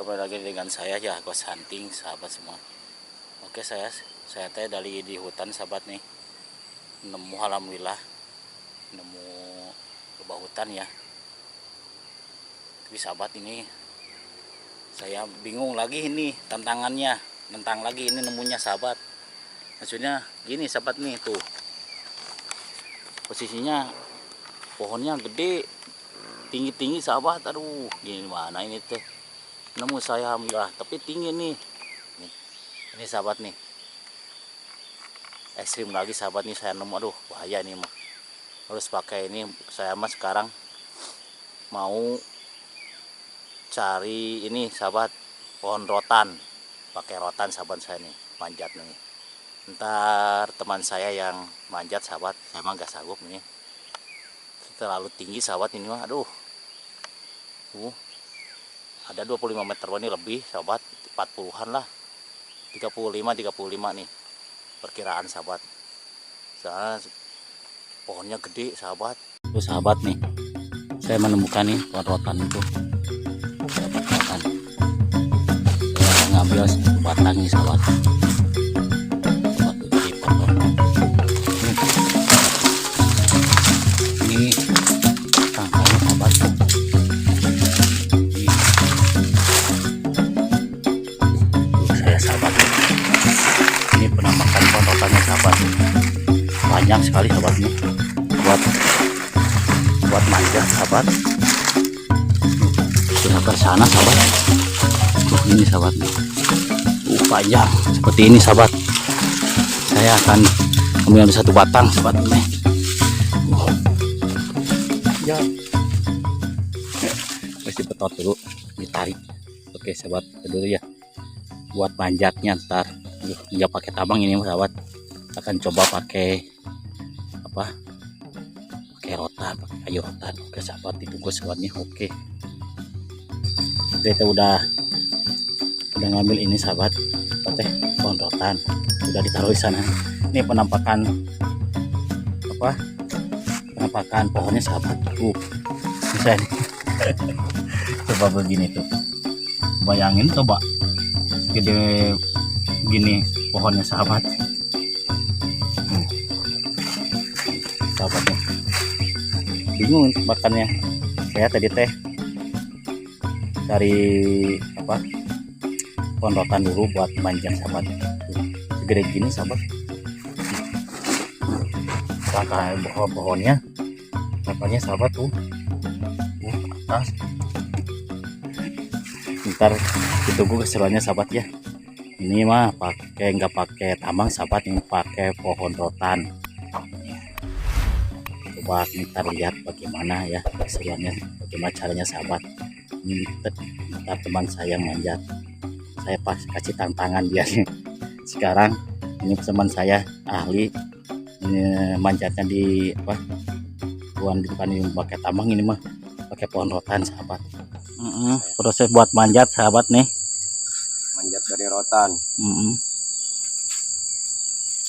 kembali lagi dengan saya ya, Ghost Hunting sahabat semua. Oke, saya teh dari di hutan sahabat nih, nemu alhamdulillah nemu lubang hutan ya. Tapi sahabat, ini saya bingung lagi, ini tantangannya, nentang lagi ini nemunya sahabat. Maksudnya gini sahabat nih, tuh posisinya pohonnya gede, tinggi-tinggi sahabat. Aduh, gimana ini teh, nemu saya alhamdulillah, tapi tinggi nih. Ini sahabat nih, ekstrim lagi sahabat nih, saya nemu. Aduh, bahaya nih mah, harus pakai ini. Saya mah sekarang mau cari ini sahabat, pohon rotan, pakai rotan sahabat. Saya nih manjat nih, ntar teman saya yang manjat sahabat, saya mah gak sanggup nih, terlalu tinggi sahabat ini mah. Aduh, ada 25 meter ini lebih sahabat, 40-an lah, 35 nih perkiraan sahabat. Soalnya pohonnya gede sahabat. Tuh sahabat nih, saya menemukan nih pohon rotan itu. Saya ngambil batang nih sahabat. Ini tangkainya sahabat. Saya sahabat, ini penampakan pohon rotannya sahabat. Banyak sekali sahabat nih, buat manjat sahabat. Sahabat sana sahabat. Ini sahabat, panjang seperti ini sahabat. Saya akan mengambil satu batang sahabat ini. Ya, mesti betot dulu, ditarik. Oke sahabat, dulu ya, buat manjatnya ntar. Nggak pakai tabang ini sahabat, akan coba pakai apa, pakai rotan, pakai kayu rotan. Oke sahabat, ditunggu sahabatnya. Oke, kita udah ngambil ini sahabat, teh pohon rotan udah ditaruh di sana. Ini penampakan apa, penampakan pohonnya sahabat. Bisa nih. Coba begini tuh, bayangin coba gede gini pohonnya sahabat. Sahabatnya bingung makannya. Saya tadi teh dari apa, pohon rotan dulu buat manjat sahabat. Segede gini sahabat, langkah pohonnya nampaknya sahabat tuh atas. Ntar ditunggu keseruannya sahabat ya. Ini mah nggak pakai tambang sahabat, ini pakai pohon rotan. Coba ntar lihat bagaimana ya keseruannya, bagaimana caranya sahabat. Ini ntar teman saya manjat, saya pas kasih tantangan dia. Sekarang ini teman saya ahli ini manjatnya di apa, bukan pakai tambang, ini mah pakai pohon rotan sahabat. Proses buat manjat sahabat nih, manjat dari rotan.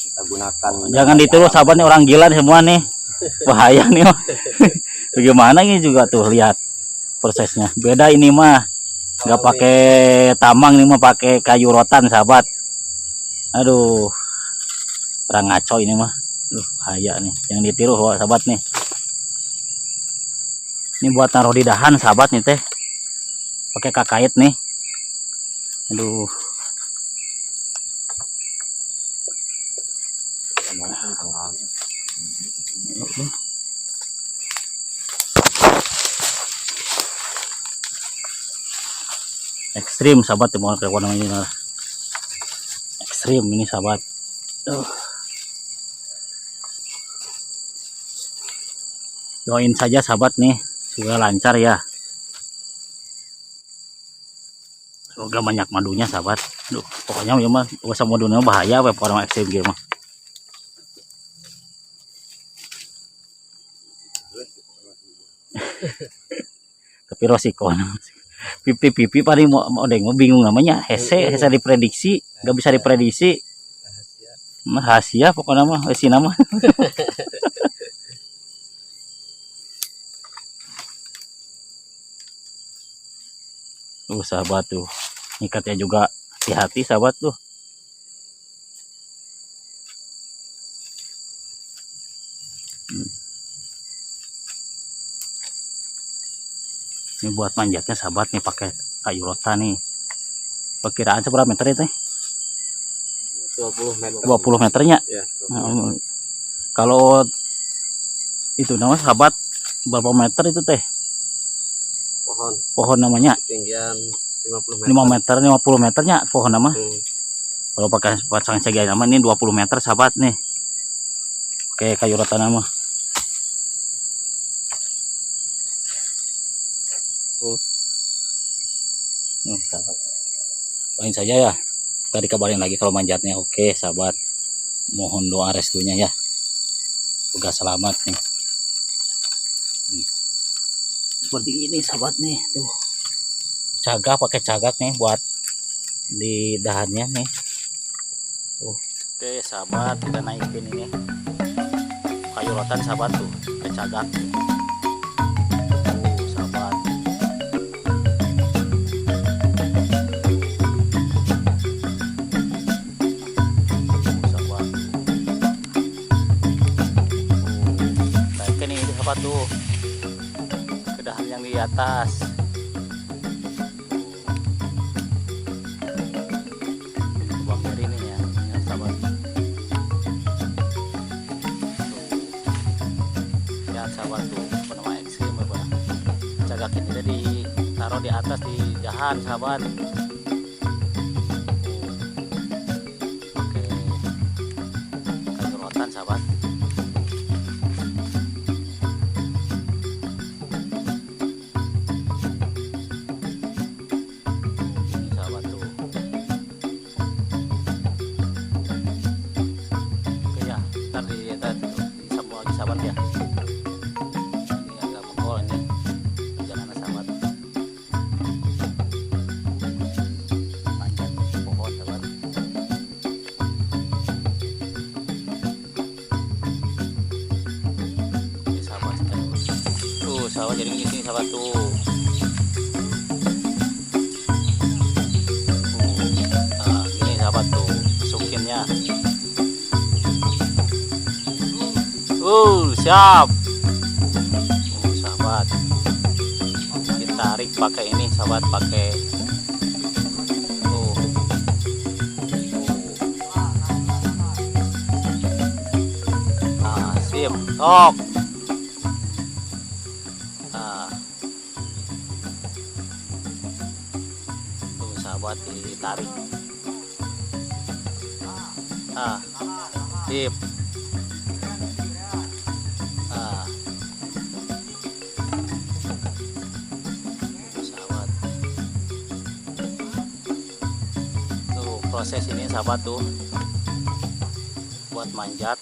Kita gunakan, jangan ditiru sahabat nih, orang gila semua nih, bahaya nih. Bagaimana ini juga tuh, lihat prosesnya beda. Ini mah nggak pakai tambang, ini mah pakai kayu rotan sahabat. Aduh, orang ngaco ini mah. Aduh, bahaya nih, yang ditiru sahabat nih. Ini buat taruh di dahan sahabat nih teh, pakai kakait nih. Aduh, ekstrim sahabat, mau kayak warna ini lah, ekstrim ini sahabat. Doain saja sahabat nih, semoga lancar ya, semoga banyak madunya sahabat. Aduh, pokoknya ya mah usah madunya bahaya we orang ekstrim gitu mah. Tapi resiko pipi paling mau bingung namanya, hese diprediksi, nggak bisa diprediksi, rahasia pokoknya mah wes nama. Sahabat tuh Ikatnya juga hati-hati sahabat tuh. Ini buat manjatnya sahabat nih, pakai kayu rotan nih. Perkiraan seberapa meter itu? 20 meter. 20 meternya. Ya, 20 Nah, kalau itu namanya sahabat berapa meter itu teh? Pohon namanya Ketinggian 50 meter. 5 meter, 50 meternya pohon nama. Kalau pakai pasang segala nama ini 20 meter sahabat nih. Oke, kayu rotan nama. Sahabat. Doain saja ya. Tadi kabarin lagi kalau manjatnya oke sahabat. Mohon doa restunya ya. Semoga selamat nih. Seperti ini sahabat nih. Tuh. Cagak, pakai cagak nih buat di dahannya nih. Oke sahabat, kita naikin ini kayu rotan sahabat tuh, pakai cagak. Sahabat. Sahabat. Naikin ini sahabat tuh. Ke dahan yang di atas. Sahabat tuh penuh ekstrim apa cagak ini tadi taruh di atas di dahan sahabat. Oke, kayu rotan sahabat. Ini sahabat tuh. Oke ya, ntar disambung lagi sahabat ya. Sahabat jadi di sini sahabat tuh. Nah, ini sahabat tuh masukinnya. Siap. Sahabat. Kita tarik pakai ini sahabat, pakai sip. Tok. Sahabat ditarik. Sip. Sahabat. Tuh proses ini sahabat tuh buat manjat.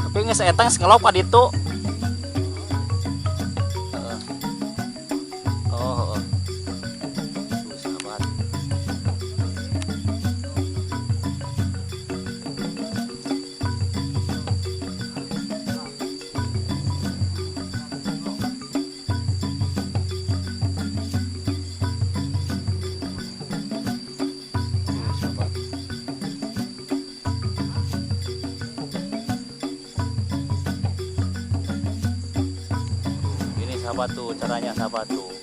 Tapi nges etang ngelop ka ditu. Sahabat. Sahabat tuh caranya sahabat tuh,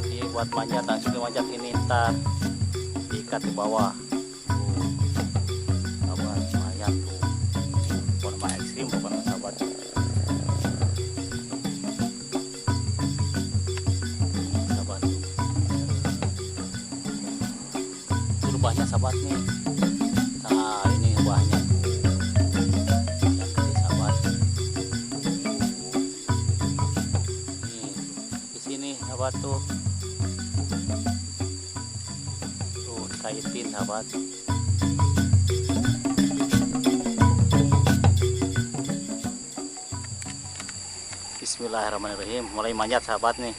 ini buat manjat, langsung dimanjat ini, ntar diikat di bawah tuh sahabat, manjat tuh forma ekstrim pokoknya sahabat. Sahabat tuh itu rubahnya sahabat nih. Nah ini rubahnya yang gede sahabat. Sahabat tuh dikaitin sahabat. Bismillahirrahmanirrahim, mulai manjat sahabat nih.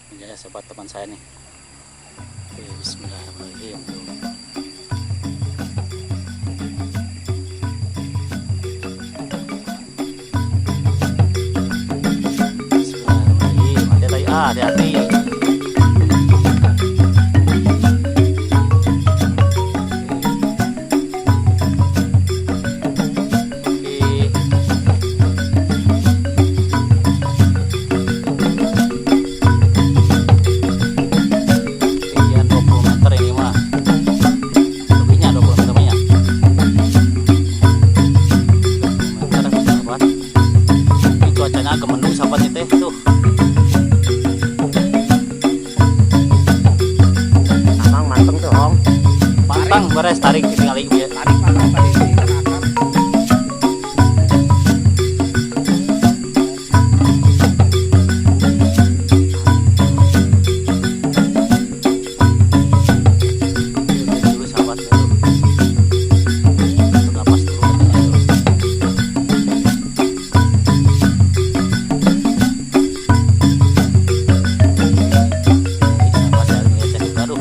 Menjadi sahabat teman saya nih. Oke, bismillahirrahmanirrahim. hati-hati. Beres tarik tinggal ibu ya. Tarik mana tadi di akar. Dulu sahabat dulu. Lepas dulu katanya dulu. Sahabat dari teknik baru.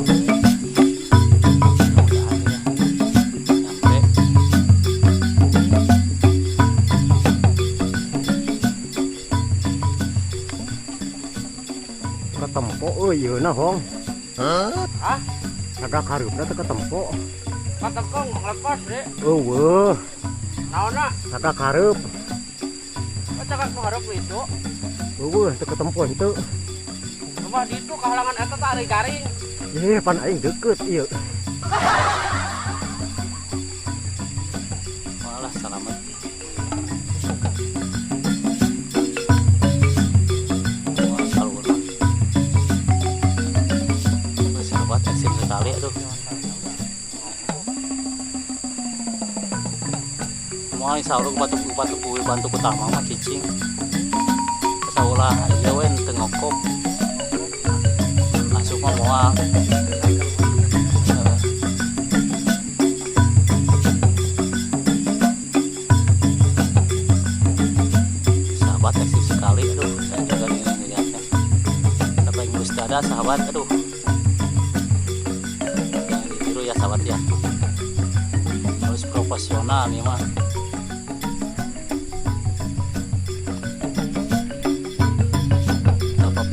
Ketempo euy na hong. Hah? Agak hareupna teh ketempo. Patengkong lepas deh. Eueuh, Naonna? agak hareup. Cakak nu hareup itu. Eueuh teu ketempo henteu. Coba di itu kehalangan eta tarik garing. Pan aing deukeut ieu. Malah selamat. Eksim sekali tuh. Mau sauruk bantu utama mah cicing. Saulah ieu we teu ngokop. Langsung mah moal. Sahabat eksim sekali aduh, saya juga ngeliatnya. Sampai Gusti ada sahabat aduh. Ya sahabat ya, harus profesional nih mah.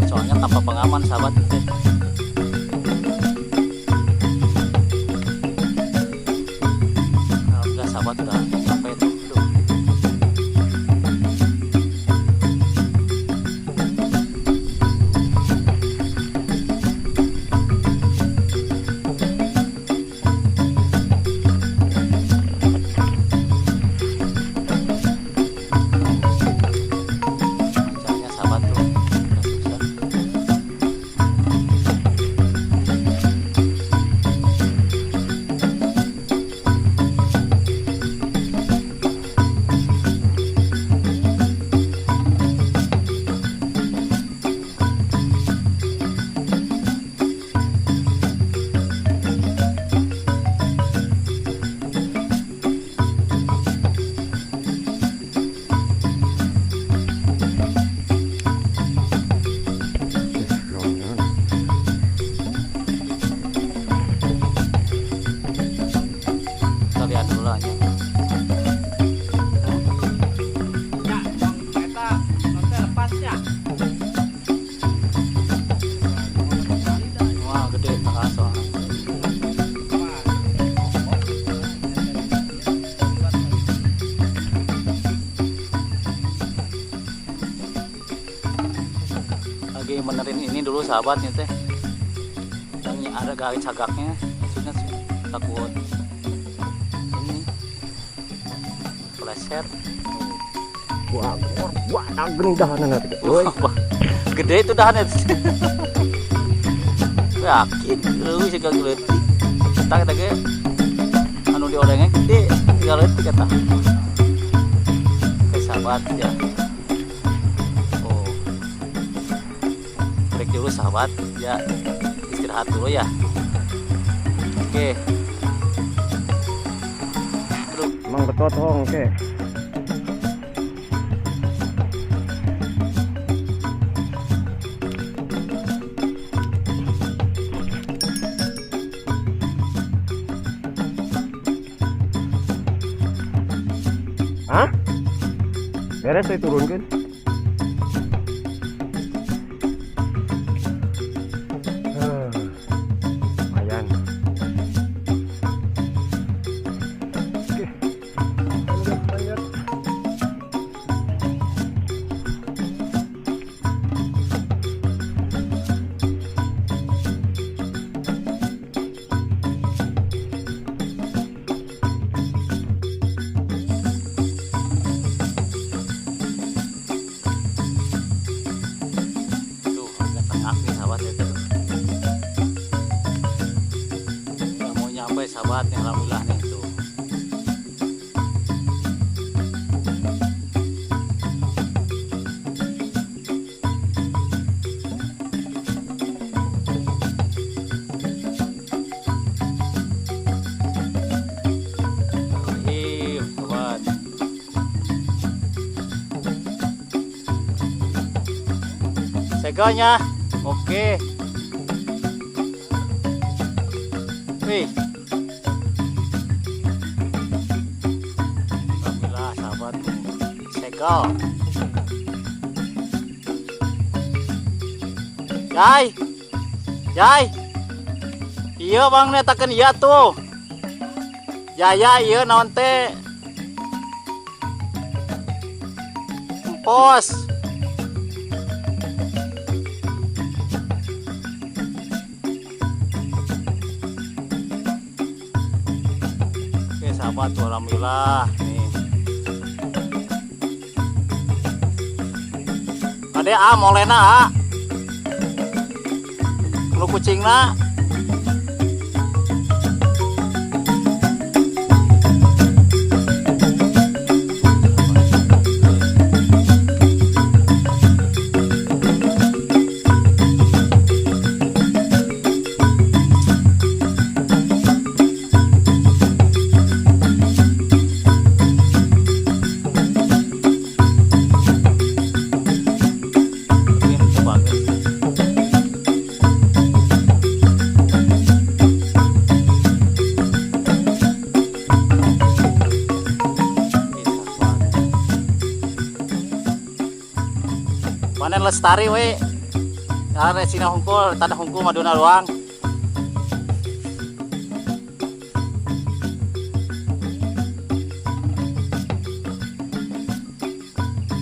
Soalnya tanpa pengaman sahabat teh. Alhamdulillah sahabat udah sampai tuh. Lihat dulu aja. Ya, eta nanti lepasnya. Wah gede tengah soalnya. Lagi benerin ini dulu sahabatnya teh. Yang ada garis cagaknya, maksudnya takut pleset. Wah geuning dahanan teh. Euy. Gede itu dahannya. Yakin lu sih kalau lihat. Tak ge anu diorengnya gede, 3 leutik eta. Oke sahabat ya. Oh. Break dulu sahabat ya. Istirahat dulu ya. Oke. Mang betot hong ke. Hah? Beres saya turunkan. sahabat nih, alhamdulillah nih tuh. Sobat. Segonya, oke. Wih, alhamdulillah sahabat, segel. Jai, Jai, iya bang netakan iya tuh. Jaya iya naon teh. Empos. Oke sahabat, alhamdulillah nih. Ade molena lu kucingna. Panen lestari we. Are sina hungkul, tanah hungkul maduna luang.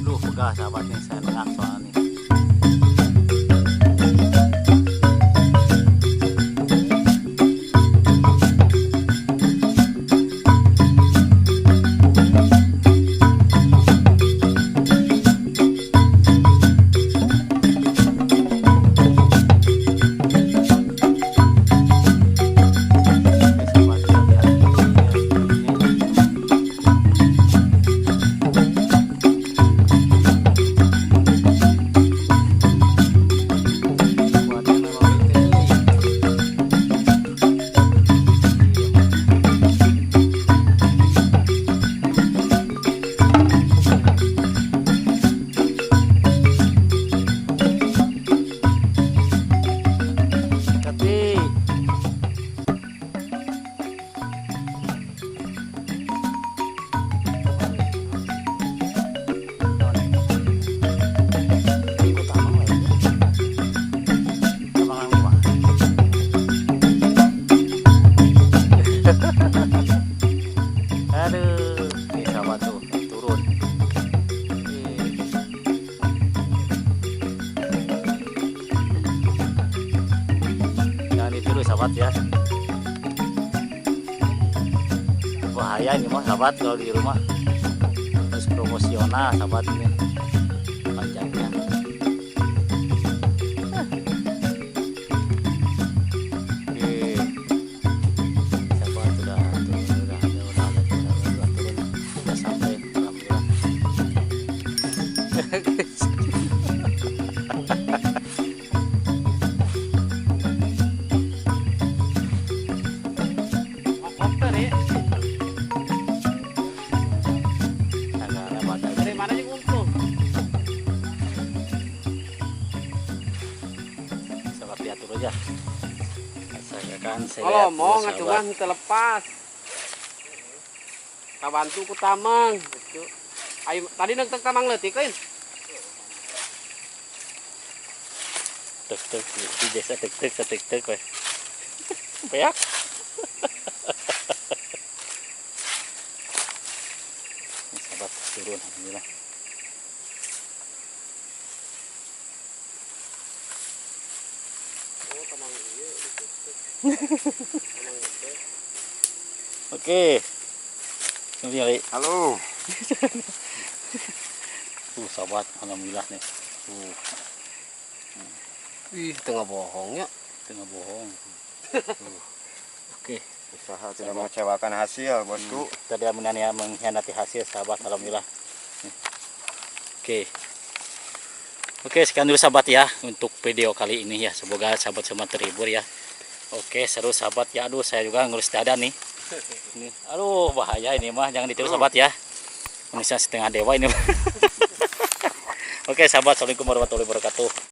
Duh, pegah sahabat nih, saya nengak soal nih. Sahabat ya, bahaya ini mah sahabat kalau di rumah harus promosional sahabat ini panjangnya. Oke sahabat, sudah sampai alhamdulillah. Dari mana sih ngumpul? Sahabat diatur aja. Saya kan Kalau mau ngacuan terlepas. Kabantu ku tamang. Ayo tadi nang tamang leutik kan? Tek di desa tek we. Peak. Sahabat turun alhamdulillah. Oh, tamang ieu. Oke. Ini Halo. sahabat alhamdulillah nih. Ih, tengah bohong ya. Tengah bohong. Oke. Usaha tidak mengecewakan hasil, bosku. Tidak mengkhianati hasil, sahabat. Alhamdulillah. Oke. Oke, sekian dulu sahabat ya untuk video kali ini ya. Semoga sahabat semua terhibur ya. Oke, seru sahabat ya. Aduh, saya juga ngurus dada nih. Ini, aduh, bahaya ini mah. Jangan ditiru sahabat ya. Manusia setengah dewa ini. Oke, sahabat. Assalamualaikum warahmatullahi wabarakatuh.